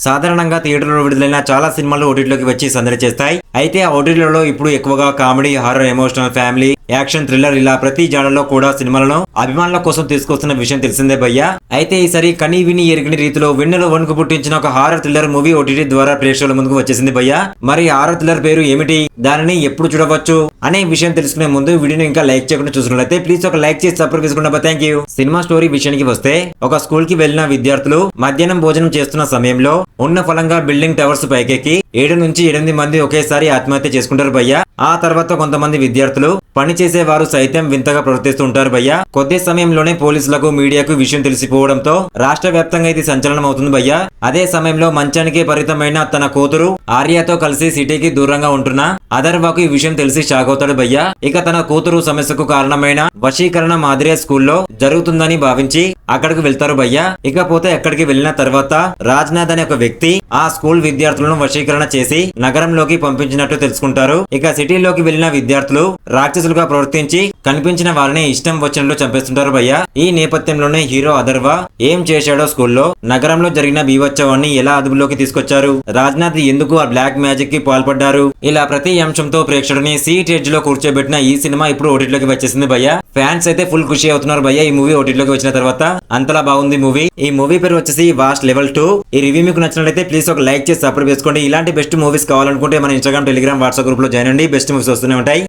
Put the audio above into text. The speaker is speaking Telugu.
సాధారణంగా థియేటర్లో విడుదలైన చాలా సినిమాలు ఓటీటీలోకి వచ్చి సందడి చేస్తాయి. అయితే ఆ ఓటీటీలలో ఇప్పుడు ఎక్కువగా comedy, horror, emotional, family, action, thriller ఇలా ప్రతి జానర్లో కూడా సినిమాలను అభిమానుల కోసం తీసుకొస్తున్న విషయం తెలిసిందే భయ్యా. అయితే ఈసారి కని విని ఎరిగిన రీతిలో వెన్నెల వణుకు పుట్టించిన ఒక హారర్ థ్రిల్లర్ మూవీ ఓటీటీ ద్వారా ప్రేక్షకుల ముందుకు వచ్చేసింది భయ్యా. మరి హారర్ థ్రిల్లర్ పేరు ఏమిటి, దానిని ఎప్పుడు చూడవచ్చు అనే విషయం తెలుసుకునే ముందు వీడియోని ఇంకా లైక్ చేయకుండా చూసుకున్నట్లయితే ప్లీజ్ ఒక లైక్ చేసి సబ్స్క్రైబ్ చేసుకుంటా. Thank you. సినిమా స్టోరీ విషయానికి వస్తే, ఒక స్కూల్ కి వెళ్లిన విద్యార్థులు మధ్యాహ్నం భోజనం చేస్తున్న సమయంలో ఉన్న ఫలంగా బిల్డింగ్ టవర్స్ పైకెక్కి 7 నుంచి 8 మంది ఒకేసారి ఆత్మహత్య చేసుకుంటారు భయ్యా. ఆ తర్వాత కొంతమంది విద్యార్థులు, పని చేసే వారు సైతం వింతగా ప్రవర్తిస్తుంటారు భయ్యా. కొద్ది సమయంలోనే పోలీసులకు, మీడియాకు విషయం తెలిసిపోవడంతో రాష్ట్ర వ్యాప్తంగా ఇది సంచలనం అవుతుంది భయ్యా. అదే సమయంలో మంచానికి పరిమితమైన తన కూతురు ఆర్యతో కలిసి సిటీకి దూరంగా ఉంటున్న అథర్వకు ఈ విషయం తెలిసి షాక్ అవుతాడు భయ్యా. ఇక తన కూతురు సమస్యకు కారణమైన వశీకరణ మాదిరే స్కూల్లో జరుగుతుందని భావించి అక్కడికి వెళ్తారు భయ్యా. ఇకపోతే అక్కడికి వెళ్లిన తర్వాత రాజ్నాథ్ అనే ఒక వ్యక్తి ఆ స్కూల్ విద్యార్థులను వశీకరణ చేసి నగరంలోకి పంపించినట్టు తెలుసుకుంటారు. ఇక సిటీలోకి వెళ్లిన విద్యార్థులు రాక్షసులుగా ప్రవర్తించి కనిపించిన వారిని ఇష్టం వచ్చినట్లు చంపేస్తుంటారు భయ్యా. ఈ నేపథ్యంలోనే హీరో అథర్వ ఏం చేశాడో, స్కూల్లో నగరంలో జరిగిన బీభత్సవాన్ని ఎలా అదుపులోకి తీసుకొచ్చారు, రాజ్నాథ్ ఎందుకు ఆ బ్లాక్ మ్యాజిక్ కి పాల్పడ్డారు, ఇలా ప్రతి అంశంతో ప్రేక్షకుడిని సీట్ ఎడ్జ్ లో కూర్చోబెట్టిన ఈ సినిమా ఇప్పుడు ఓటీటీలోకి వచ్చేసింది భయ్యా. ఫ్యాన్స్ అయితే ఫుల్ ఖుషి అవుతున్నారు భయ్యా ఈ మూవీ ఓటీటీలోకి వచ్చిన తర్వాత. అంతలా బాగుంది మూవీ. ఈ మూవీ పేరు వచ్చేసి వాస్ట్ లెవెల్ 2. ఈ రివ్యూ మీకు నచ్చినట్లయితే ప్లీజ్ ఒక లైక్ చేసి సబ్స్క్రైబ్ చేసుకోండి. ఇలాంటి బెస్ట్ మూవీస్ కావాలనుకుంటే మన ఇన్స్టాగ్రామ్, టెలిగ్రామ్, వాట్సాప్ గ్రూప్ లో జాయిన్ అండి. బెస్ట్ మూవీస్ వస్తూనే ఉంటాయి.